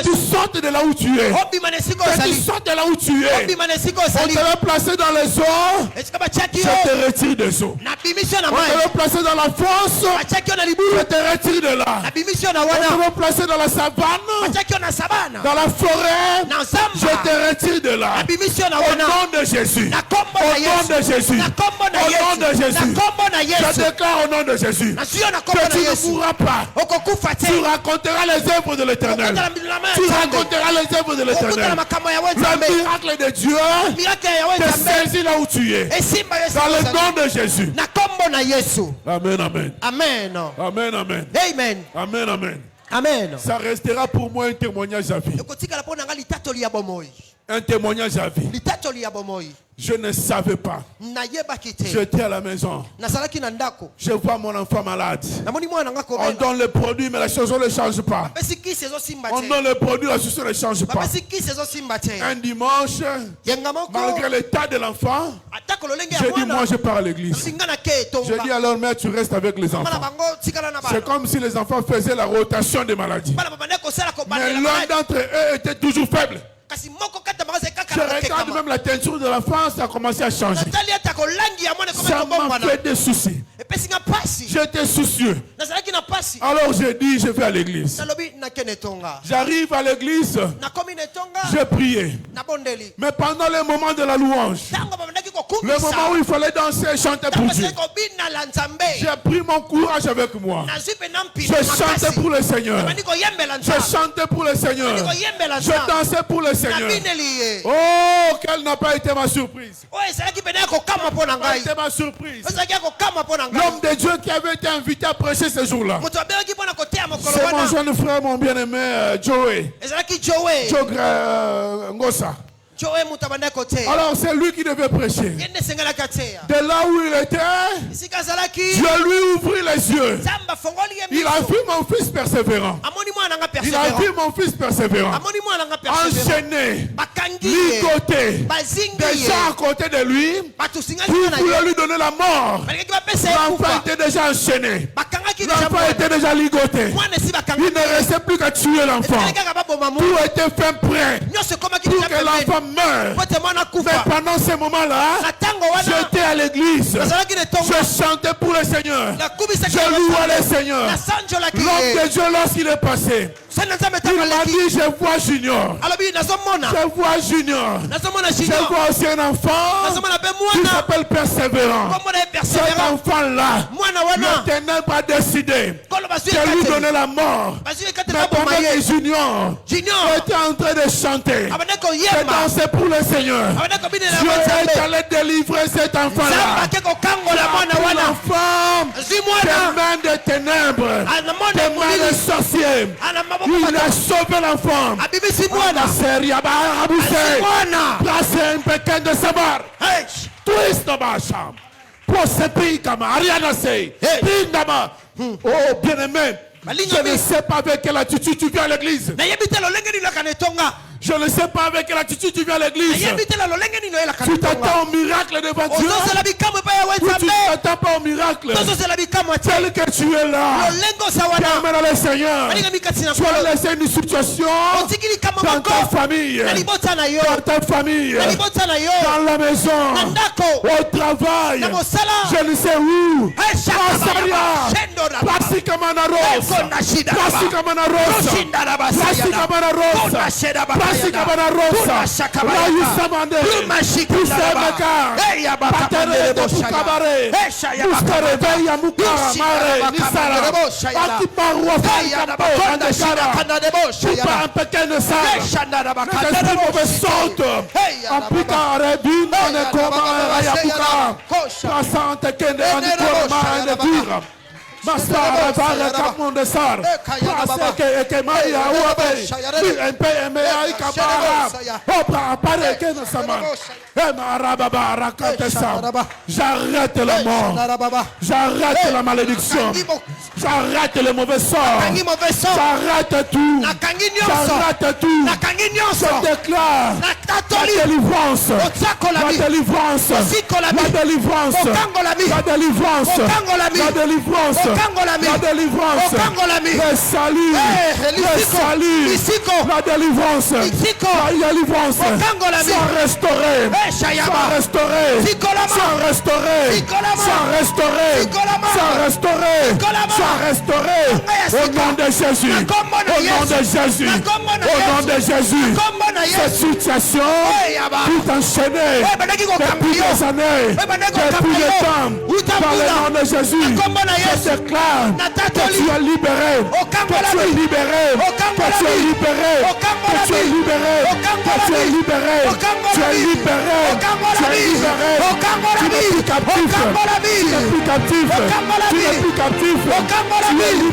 tu sortes de là où tu es. Que tu sortes de là où tu es. On te va placer dans les eaux. Je te retire des eaux. On te va placer dans la fosse. Je te retire de là. On te va placer dans la savane. Dans la forêt. Je te retire de là. Au nom de Jésus. Au nom de Jésus. Au nom de Jésus. Je déclare au nom de Jésus que tu ne mourras pas. Tu raconteras les œuvres de l'Éternel. Tu raconteras les œuvres de l'Éternel. Le miracle de Dieu te saisit là où tu es. Dans le nom de Jésus. Amen, amen. Amen. Amen, amen. Amen. Amen, amen. Amen. Ça restera pour moi un témoignage à vie. Un témoignage à vie. Je ne savais pas. J'étais à la maison. Je vois mon enfant malade. On donne le produit, mais la chose ne change pas. On donne le produit, la chose ne change pas. Un dimanche, malgré l'état de l'enfant, j'ai dit, moi je pars à l'église. J'ai dit, alors mère, tu restes avec les enfants. C'est comme si les enfants faisaient la rotation des maladies. Mais l'un d'entre eux était toujours faible. Je regarde même la teinture de l'enfant, ça a commencé à changer. Ça m'a fait des soucis. J'étais soucieux. Alors j'ai dit, je vais à l'église. J'arrive à l'église, j'ai prié. Mais pendant le moment de la louange, le moment où il fallait danser et chanter pour Dieu, j'ai pris mon courage avec moi. Je chantais pour le Seigneur. Je chantais pour le Seigneur. Je dansais pour le Seigneur. Oh, quelle n'a pas été ma surprise. N'a été ma surprise. L'homme de Dieu qui avait été invité à prêcher ce jour-là, c'est mon jeune frère, mon bien-aimé Joey. Joe Ngosa. Alors c'est lui qui devait prêcher. De là où il était, Dieu lui ouvrit les yeux. Il a vu mon fils persévérant. Il a vu mon fils persévérant. Enchaîné, ligoté. Des gens à côté de lui, qui voulaient lui donner la mort. L'enfant était déjà enchaîné. L'enfant était déjà ligoté. Il ne restait plus qu'à tuer l'enfant. Tout était fait prêt pour que l'enfant meurt. Mais pendant ce moment-là, j'étais à l'église. Je chantais pour le Seigneur. Je louais le Seigneur. L'homme de Dieu, lorsqu'il est passé, il m'a dit, je vois Junior. Je vois Junior. Je vois aussi un enfant qui s'appelle Persévérant. Cet enfant-là, le ténèbre a décidé de lui donner la mort. Mais pendant que Junior était en train de chanter, de danser pour le Seigneur, Dieu est allé délivrer cet enfant-là. L'enfant, des mains de ténèbres, des mains de sorciers. Il a sauvé l'enfant. Placé un pékin de sabar. Twist de ma chambre. Pour ce pays comme Ariana Sey. Oh, bien-aimé. Je ne sais pas avec quelle attitude tu viens à l'église. Je ne sais pas avec quelle attitude tu viens à l'église. Tu t'attends au miracle devant Dieu. Ou tu ne t'attends pas au miracle. Tel que tu es là. Permets dans le Seigneur. Tu as laissé une situation dans ta famille. Dans ta famille. Dans la maison. Au travail. Je ne sais où. Masara vara kamunde sar. Prase ke Maria uabe. MPM ai kabara. Opra pare ke no saman. J'arrête la mort. J'arrête la malédiction. J'arrête le mauvais sort. J'arrête tout. J'arrête tout. Je déclare la délivrance. La délivrance. La délivrance. La délivrance. La délivrance. la délivrance, le salut, le salut, la délivrance, la délivrance, sont restaurés, sont restaurés, sont restaurés, sont restaurés, sont restaurés, sont restaurés, au nom de Jésus, au nom de Jésus, au nom de Jésus. Cette situation tout enchaînée depuis des années, depuis le temps, par le nom de Jésus, je déclare que tu es libéré, que tu es libéré, que tu es libéré, que tu es libéré, que tu es libéré, tu es libéré, tu es libéré, tu n'es plus captif, tu n'es plus captif, tu n'es plus captif, tu es libéré.